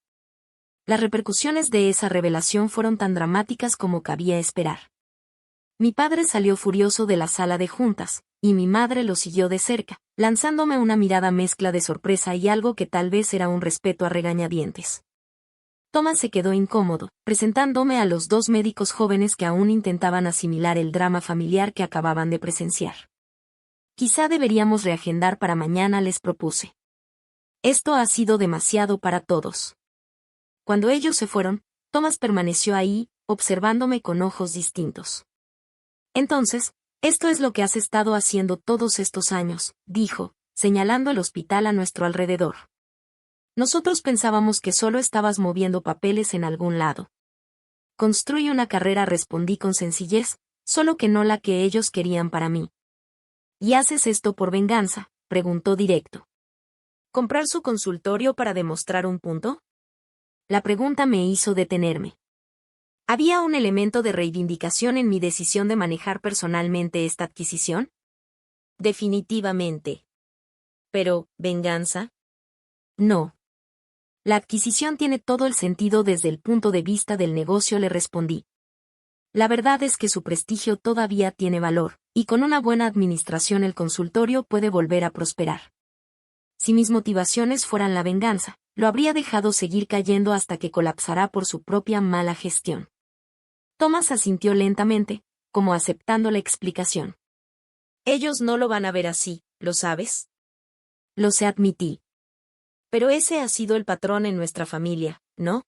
Las repercusiones de esa revelación fueron tan dramáticas como cabía esperar. Mi padre salió furioso de la sala de juntas, y mi madre lo siguió de cerca, lanzándome una mirada mezcla de sorpresa y algo que tal vez era un respeto a regañadientes. Thomas se quedó incómodo, presentándome a los dos médicos jóvenes que aún intentaban asimilar el drama familiar que acababan de presenciar. Quizá deberíamos reagendar para mañana, les propuse. Esto ha sido demasiado para todos. Cuando ellos se fueron, Thomas permaneció ahí, observándome con ojos distintos. Entonces, esto es lo que has estado haciendo todos estos años, dijo, señalando el hospital a nuestro alrededor. Nosotros pensábamos que solo estabas moviendo papeles en algún lado. Construye una carrera, respondí con sencillez, solo que no la que ellos querían para mí. ¿Y haces esto por venganza?, preguntó directo. ¿Comprar su consultorio para demostrar un punto? La pregunta me hizo detenerme. ¿Había un elemento de reivindicación en mi decisión de manejar personalmente esta adquisición? Definitivamente. Pero, ¿venganza? No. La adquisición tiene todo el sentido desde el punto de vista del negocio, le respondí. La verdad es que su prestigio todavía tiene valor, y con una buena administración el consultorio puede volver a prosperar. Si mis motivaciones fueran la venganza, lo habría dejado seguir cayendo hasta que colapsará por su propia mala gestión. Thomas asintió lentamente, como aceptando la explicación. Ellos no lo van a ver así, ¿lo sabes? Lo sé, admití. Pero ese ha sido el patrón en nuestra familia, ¿no?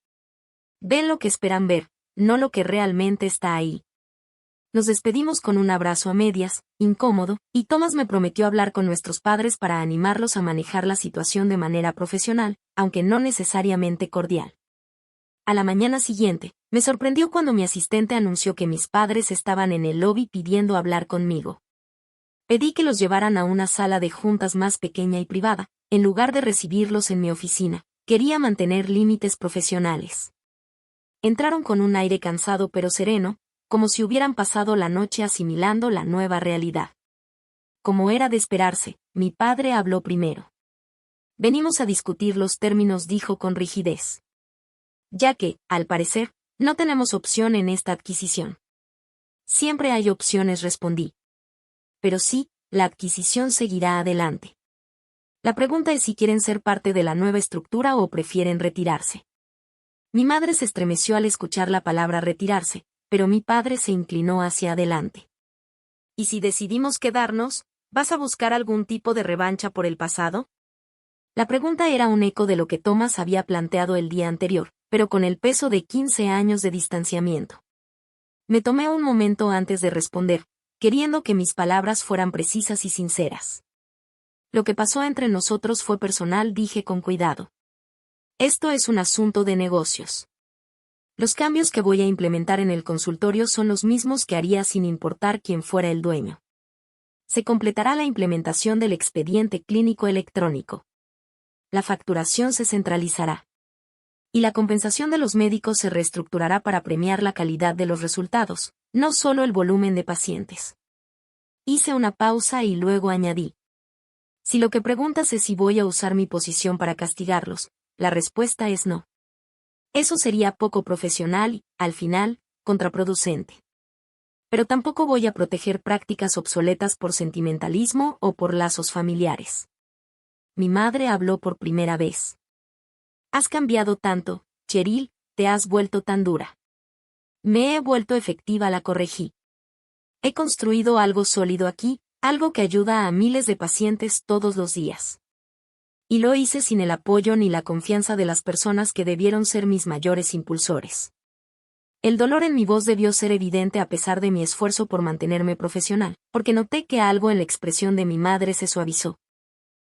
Ven lo que esperan ver, no lo que realmente está ahí. Nos despedimos con un abrazo a medias, incómodo, y Thomas me prometió hablar con nuestros padres para animarlos a manejar la situación de manera profesional, aunque no necesariamente cordial. A la mañana siguiente, me sorprendió cuando mi asistente anunció que mis padres estaban en el lobby pidiendo hablar conmigo. Pedí que los llevaran a una sala de juntas más pequeña y privada, en lugar de recibirlos en mi oficina. Quería mantener límites profesionales. Entraron con un aire cansado pero sereno, como si hubieran pasado la noche asimilando la nueva realidad. Como era de esperarse, mi padre habló primero. Venimos a discutir los términos, dijo con rigidez. Ya que, al parecer, no tenemos opción en esta adquisición. Siempre hay opciones, respondí. Pero sí, la adquisición seguirá adelante. La pregunta es si quieren ser parte de la nueva estructura o prefieren retirarse. Mi madre se estremeció al escuchar la palabra retirarse, pero mi padre se inclinó hacia adelante. ¿Y si decidimos quedarnos, vas a buscar algún tipo de revancha por el pasado? La pregunta era un eco de lo que Thomas había planteado el día anterior, pero con el peso de 15 años de distanciamiento. Me tomé un momento antes de responder, queriendo que mis palabras fueran precisas y sinceras. Lo que pasó entre nosotros fue personal, dije con cuidado. Esto es un asunto de negocios. Los cambios que voy a implementar en el consultorio son los mismos que haría sin importar quién fuera el dueño. Se completará la implementación del expediente clínico electrónico. La facturación se centralizará. Y la compensación de los médicos se reestructurará para premiar la calidad de los resultados, no solo el volumen de pacientes. Hice una pausa y luego añadí. Si lo que preguntas es si voy a usar mi posición para castigarlos, la respuesta es no. Eso sería poco profesional y, al final, contraproducente. Pero tampoco voy a proteger prácticas obsoletas por sentimentalismo o por lazos familiares. Mi madre habló por primera vez. Has cambiado tanto, Cheryl, te has vuelto tan dura. Me he vuelto efectiva, la corregí. He construido algo sólido aquí, algo que ayuda a miles de pacientes todos los días. Y lo hice sin el apoyo ni la confianza de las personas que debieron ser mis mayores impulsores. El dolor en mi voz debió ser evidente a pesar de mi esfuerzo por mantenerme profesional, porque noté que algo en la expresión de mi madre se suavizó.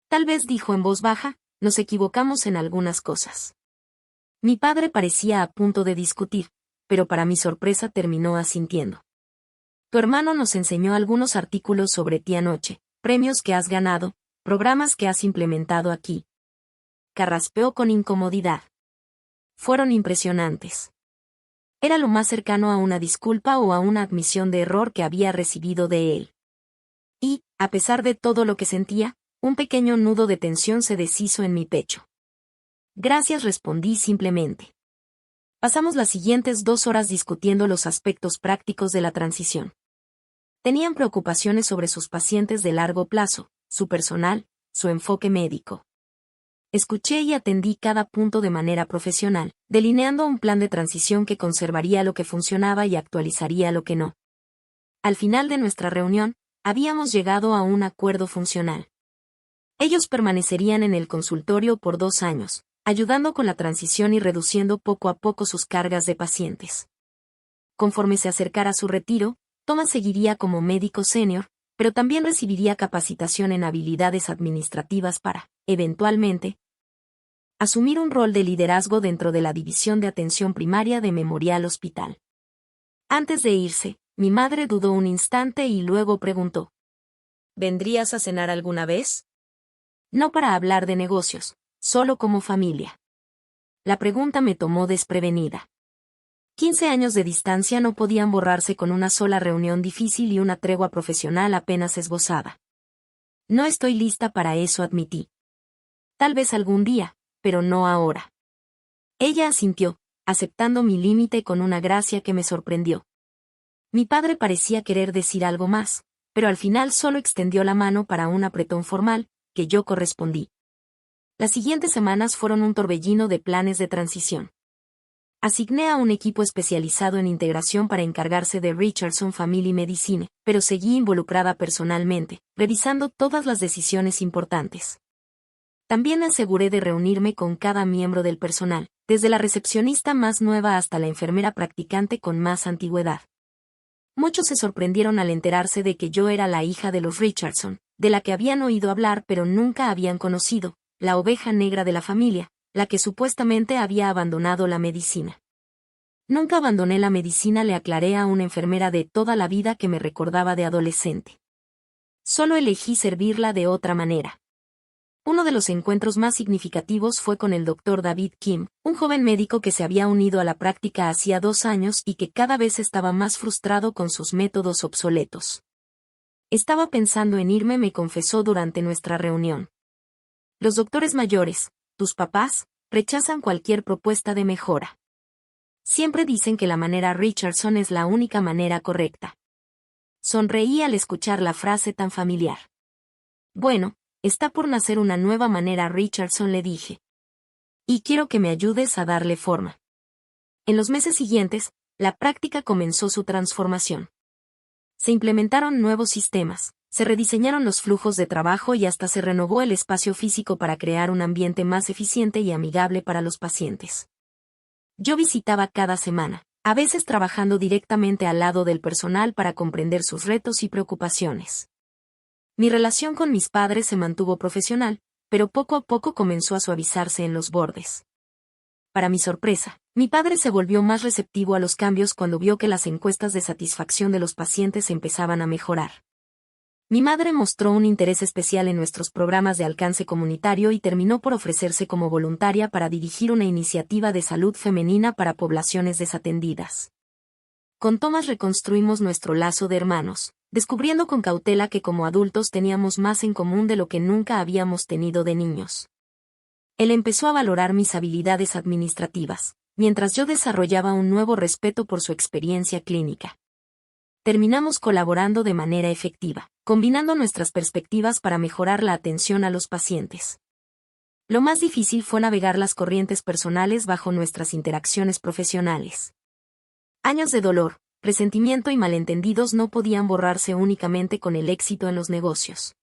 Tal vez, dijo en voz baja, nos equivocamos en algunas cosas. Mi padre parecía a punto de discutir, pero para mi sorpresa terminó asintiendo. Tu hermano nos enseñó algunos artículos sobre ti anoche, premios que has ganado, programas que has implementado aquí. Carraspeó con incomodidad. Fueron impresionantes. Era lo más cercano a una disculpa o a una admisión de error que había recibido de él. Y, a pesar de todo lo que sentía, un pequeño nudo de tensión se deshizo en mi pecho. Gracias, respondí simplemente. Pasamos las siguientes 2 horas discutiendo los aspectos prácticos de la transición. Tenían preocupaciones sobre sus pacientes de largo plazo, su personal, su enfoque médico. Escuché y atendí cada punto de manera profesional, delineando un plan de transición que conservaría lo que funcionaba y actualizaría lo que no. Al final de nuestra reunión, habíamos llegado a un acuerdo funcional. Ellos permanecerían en el consultorio por 2 años, ayudando con la transición y reduciendo poco a poco sus cargas de pacientes. conforme se acercara su retiro, Thomas seguiría como médico senior, pero también recibiría capacitación en habilidades administrativas para, eventualmente, asumir un rol de liderazgo dentro de la división de atención primaria de Memorial Hospital. Antes de irse, mi madre dudó un instante y luego preguntó: ¿vendrías a cenar alguna vez? No para hablar de negocios, solo como familia. La pregunta me tomó desprevenida. 15 años de distancia no podían borrarse con una sola reunión difícil y una tregua profesional apenas esbozada. No estoy lista para eso, admití. Tal vez algún día, pero no ahora. Ella asintió, aceptando mi límite con una gracia que me sorprendió. Mi padre parecía querer decir algo más, pero al final solo extendió la mano para un apretón formal, que yo correspondí. Las siguientes semanas fueron un torbellino de planes de transición. Asigné a un equipo especializado en integración para encargarse de Richardson Family Medicine, pero seguí involucrada personalmente, revisando todas las decisiones importantes. También aseguré de reunirme con cada miembro del personal, desde la recepcionista más nueva hasta la enfermera practicante con más antigüedad. Muchos se sorprendieron al enterarse de que yo era la hija de los Richardson, de la que habían oído hablar pero nunca habían conocido, la oveja negra de la familia, la que supuestamente había abandonado la medicina. Nunca abandoné la medicina, le aclaré a una enfermera de toda la vida que me recordaba de adolescente. Solo elegí servirla de otra manera. Uno de los encuentros más significativos fue con el Dr. David Kim, un joven médico que se había unido a la práctica hacía 2 años y que cada vez estaba más frustrado con sus métodos obsoletos. Estaba pensando en irme, me confesó durante nuestra reunión. Los doctores mayores, tus papás, rechazan cualquier propuesta de mejora. Siempre dicen que la manera Richardson es la única manera correcta. Sonreí al escuchar la frase tan familiar. Bueno, está por nacer una nueva manera Richardson, le dije. Y quiero que me ayudes a darle forma. En los meses siguientes, la práctica comenzó su transformación. Se implementaron nuevos sistemas, se rediseñaron los flujos de trabajo y hasta se renovó el espacio físico para crear un ambiente más eficiente y amigable para los pacientes. Yo visitaba cada semana, a veces trabajando directamente al lado del personal para comprender sus retos y preocupaciones. Mi relación con mis padres se mantuvo profesional, pero poco a poco comenzó a suavizarse en los bordes. Para mi sorpresa, mi padre se volvió más receptivo a los cambios cuando vio que las encuestas de satisfacción de los pacientes empezaban a mejorar. Mi madre mostró un interés especial en nuestros programas de alcance comunitario y terminó por ofrecerse como voluntaria para dirigir una iniciativa de salud femenina para poblaciones desatendidas. Con Thomas reconstruimos nuestro lazo de hermanos, descubriendo con cautela que como adultos teníamos más en común de lo que nunca habíamos tenido de niños. Él empezó a valorar mis habilidades administrativas, mientras yo desarrollaba un nuevo respeto por su experiencia clínica. Terminamos colaborando de manera efectiva, combinando nuestras perspectivas para mejorar la atención a los pacientes. Lo más difícil fue navegar las corrientes personales bajo nuestras interacciones profesionales. Años de dolor, resentimiento y malentendidos no podían borrarse únicamente con el éxito en los negocios.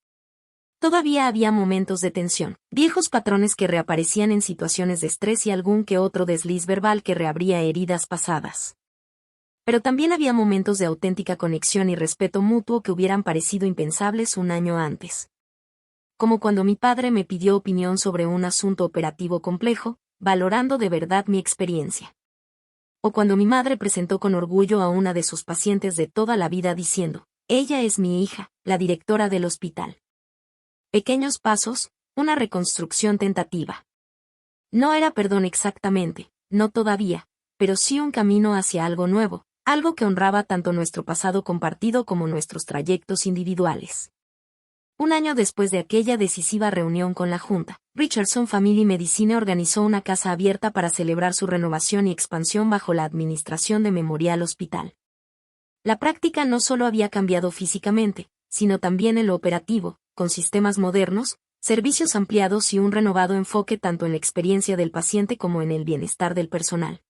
Todavía había momentos de tensión, viejos patrones que reaparecían en situaciones de estrés y algún que otro desliz verbal que reabría heridas pasadas. Pero también había momentos de auténtica conexión y respeto mutuo que hubieran parecido impensables un año antes. Como cuando mi padre me pidió opinión sobre un asunto operativo complejo, valorando de verdad mi experiencia. O cuando mi madre presentó con orgullo a una de sus pacientes de toda la vida diciendo: ella es mi hija, la directora del hospital. Pequeños pasos, una reconstrucción tentativa. No era perdón exactamente, no todavía, pero sí un camino hacia algo nuevo, algo que honraba tanto nuestro pasado compartido como nuestros trayectos individuales. Un año después de aquella decisiva reunión con la Junta, Richardson Family Medicine organizó una casa abierta para celebrar su renovación y expansión bajo la administración de Memorial Hospital. La práctica no solo había cambiado físicamente, sino también en lo operativo, con sistemas modernos, servicios ampliados y un renovado enfoque tanto en la experiencia del paciente como en el bienestar del personal.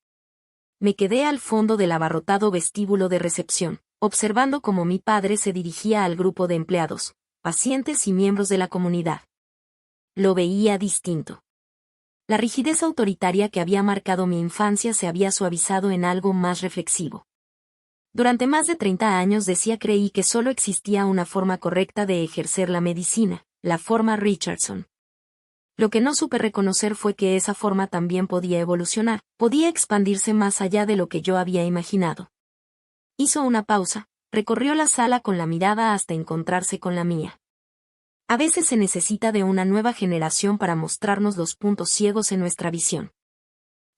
Me quedé al fondo del abarrotado vestíbulo de recepción, observando cómo mi padre se dirigía al grupo de empleados, pacientes y miembros de la comunidad. Lo veía distinto. La rigidez autoritaria que había marcado mi infancia se había suavizado en algo más reflexivo. Durante más de 30 años creí que solo existía una forma correcta de ejercer la medicina, la forma Richardson. Lo que no supe reconocer fue que esa forma también podía evolucionar, podía expandirse más allá de lo que yo había imaginado. Hizo una pausa, recorrió la sala con la mirada hasta encontrarse con la mía. A veces se necesita de una nueva generación para mostrarnos los puntos ciegos en nuestra visión.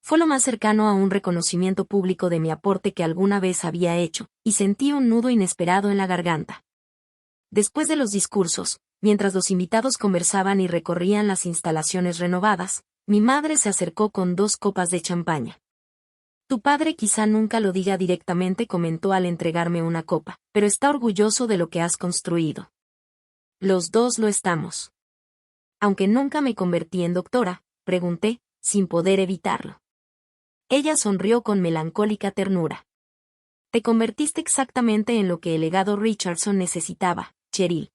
Fue lo más cercano a un reconocimiento público de mi aporte que alguna vez había hecho, y sentí un nudo inesperado en la garganta. Después de los discursos, mientras los invitados conversaban y recorrían las instalaciones renovadas, mi madre se acercó con 2 copas de champaña. Tu padre quizá nunca lo diga directamente, comentó al entregarme una copa, pero está orgulloso de lo que has construido. Los dos lo estamos. Aunque nunca me convertí en doctora, pregunté, sin poder evitarlo. Ella sonrió con melancólica ternura. Te convertiste exactamente en lo que el legado Richardson necesitaba, Cheryl.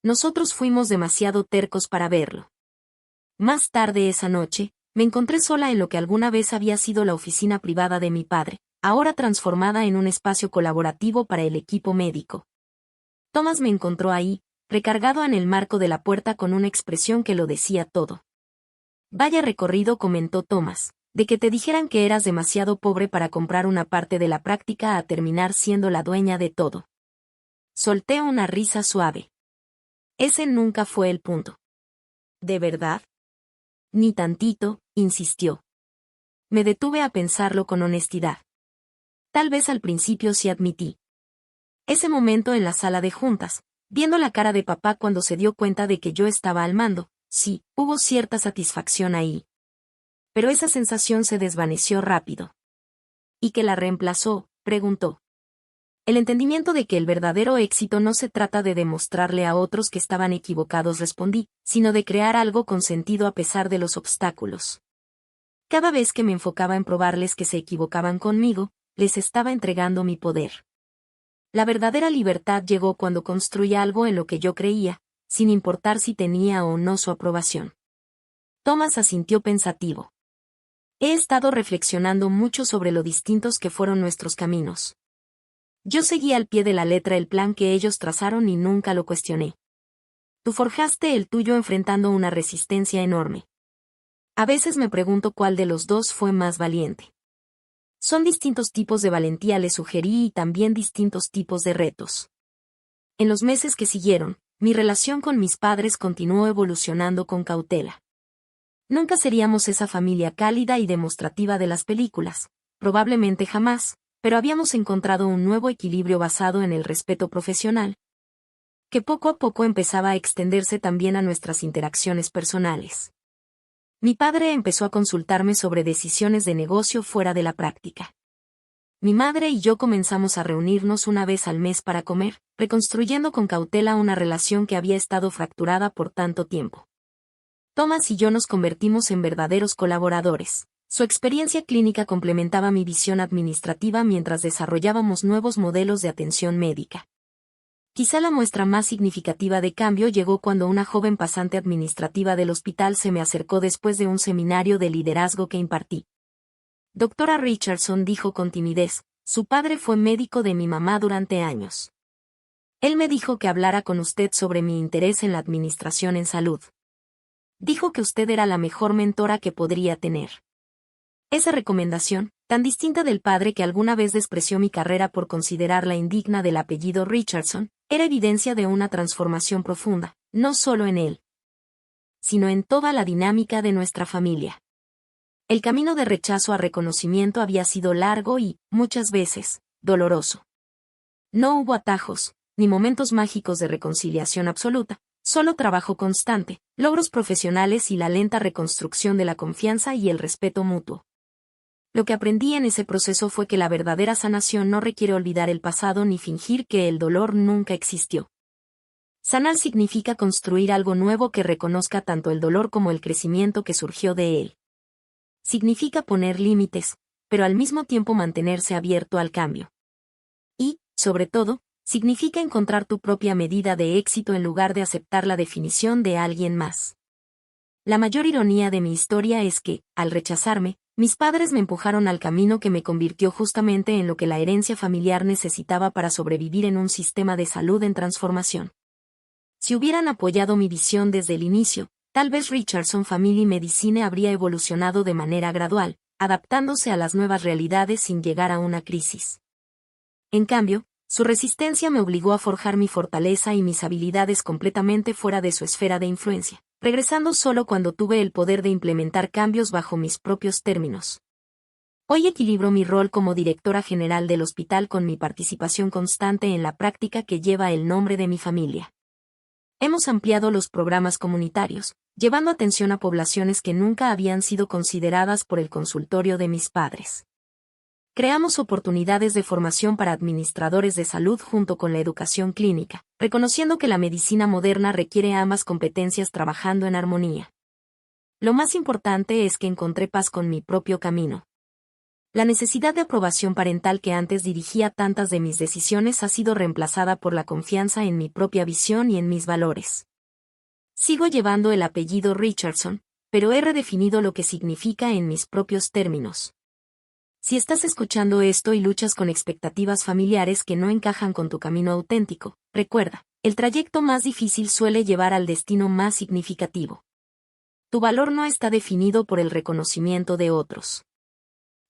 Nosotros fuimos demasiado tercos para verlo. Más tarde esa noche, me encontré sola en lo que alguna vez había sido la oficina privada de mi padre, ahora transformada en un espacio colaborativo para el equipo médico. Thomas me encontró ahí, recargado en el marco de la puerta con una expresión que lo decía todo. Vaya recorrido, comentó Thomas, de que te dijeran que eras demasiado pobre para comprar una parte de la práctica a terminar siendo la dueña de todo. Solté una risa suave. Ese nunca fue el punto. ¿De verdad? Ni tantito, insistió. Me detuve a pensarlo con honestidad. Tal vez al principio sí admití. Ese momento en la sala de juntas, viendo la cara de papá cuando se dio cuenta de que yo estaba al mando, sí, hubo cierta satisfacción ahí. Pero esa sensación se desvaneció rápido. ¿Y qué la reemplazó?, preguntó. El entendimiento de que el verdadero éxito no se trata de demostrarle a otros que estaban equivocados, respondí, sino de crear algo con sentido a pesar de los obstáculos. Cada vez que me enfocaba en probarles que se equivocaban conmigo, les estaba entregando mi poder. La verdadera libertad llegó cuando construí algo en lo que yo creía, sin importar si tenía o no su aprobación. Thomas asintió pensativo. He estado reflexionando mucho sobre lo distintos que fueron nuestros caminos. Yo seguí al pie de la letra el plan que ellos trazaron y nunca lo cuestioné. Tú forjaste el tuyo enfrentando una resistencia enorme. A veces me pregunto cuál de los dos fue más valiente. Son distintos tipos de valentía, le sugerí, y también distintos tipos de retos. En los meses que siguieron, mi relación con mis padres continuó evolucionando con cautela. Nunca seríamos esa familia cálida y demostrativa de las películas, probablemente jamás, pero habíamos encontrado un nuevo equilibrio basado en el respeto profesional, que poco a poco empezaba a extenderse también a nuestras interacciones personales. Mi padre empezó a consultarme sobre decisiones de negocio fuera de la práctica. Mi madre y yo comenzamos a reunirnos una vez al mes para comer, reconstruyendo con cautela una relación que había estado fracturada por tanto tiempo. Thomas y yo nos convertimos en verdaderos colaboradores. Su experiencia clínica complementaba mi visión administrativa mientras desarrollábamos nuevos modelos de atención médica. Quizá la muestra más significativa de cambio llegó cuando una joven pasante administrativa del hospital se me acercó después de un seminario de liderazgo que impartí. Doctora Richardson, dijo con timidez, su padre fue médico de mi mamá durante años. Él me dijo que hablara con usted sobre mi interés en la administración en salud. Dijo que usted era la mejor mentora que podría tener. Esa recomendación, tan distinta del padre que alguna vez despreció mi carrera por considerarla indigna del apellido Richardson, era evidencia de una transformación profunda, no solo en él, sino en toda la dinámica de nuestra familia. El camino de rechazo a reconocimiento había sido largo y, muchas veces, doloroso. No hubo atajos, ni momentos mágicos de reconciliación absoluta, solo trabajo constante, logros profesionales y la lenta reconstrucción de la confianza y el respeto mutuo. Lo que aprendí en ese proceso fue que la verdadera sanación no requiere olvidar el pasado ni fingir que el dolor nunca existió. Sanar significa construir algo nuevo que reconozca tanto el dolor como el crecimiento que surgió de él. Significa poner límites, pero al mismo tiempo mantenerse abierto al cambio. Y, sobre todo, significa encontrar tu propia medida de éxito en lugar de aceptar la definición de alguien más. La mayor ironía de mi historia es que, al rechazarme, Mis padres me empujaron al camino que me convirtió justamente en lo que la herencia familiar necesitaba para sobrevivir en un sistema de salud en transformación. Si hubieran apoyado mi visión desde el inicio, tal vez Richardson Family Medicine habría evolucionado de manera gradual, adaptándose a las nuevas realidades sin llegar a una crisis. En cambio, su resistencia me obligó a forjar mi fortaleza y mis habilidades completamente fuera de su esfera de influencia, regresando solo cuando tuve el poder de implementar cambios bajo mis propios términos. Hoy equilibro mi rol como directora general del hospital con mi participación constante en la práctica que lleva el nombre de mi familia. Hemos ampliado los programas comunitarios, llevando atención a poblaciones que nunca habían sido consideradas por el consultorio de mis padres. Creamos oportunidades de formación para administradores de salud junto con la educación clínica, reconociendo que la medicina moderna requiere ambas competencias trabajando en armonía. Lo más importante es que encontré paz con mi propio camino. La necesidad de aprobación parental que antes dirigía tantas de mis decisiones ha sido reemplazada por la confianza en mi propia visión y en mis valores. Sigo llevando el apellido Richardson, pero he redefinido lo que significa en mis propios términos. Si estás escuchando esto y luchas con expectativas familiares que no encajan con tu camino auténtico, recuerda, el trayecto más difícil suele llevar al destino más significativo. Tu valor no está definido por el reconocimiento de otros.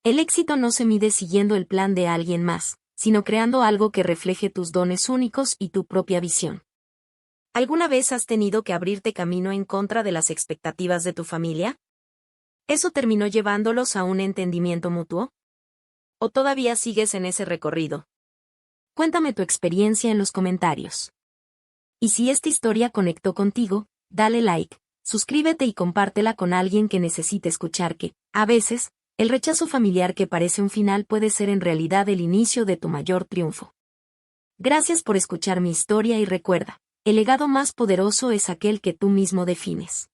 El éxito no se mide siguiendo el plan de alguien más, sino creando algo que refleje tus dones únicos y tu propia visión. ¿Alguna vez has tenido que abrirte camino en contra de las expectativas de tu familia? ¿Eso terminó llevándolos a un entendimiento mutuo? ¿O todavía sigues en ese recorrido? Cuéntame tu experiencia en los comentarios. Y si esta historia conectó contigo, dale like, suscríbete y compártela con alguien que necesite escuchar que, a veces, el rechazo familiar que parece un final puede ser en realidad el inicio de tu mayor triunfo. Gracias por escuchar mi historia y recuerda, el legado más poderoso es aquel que tú mismo defines.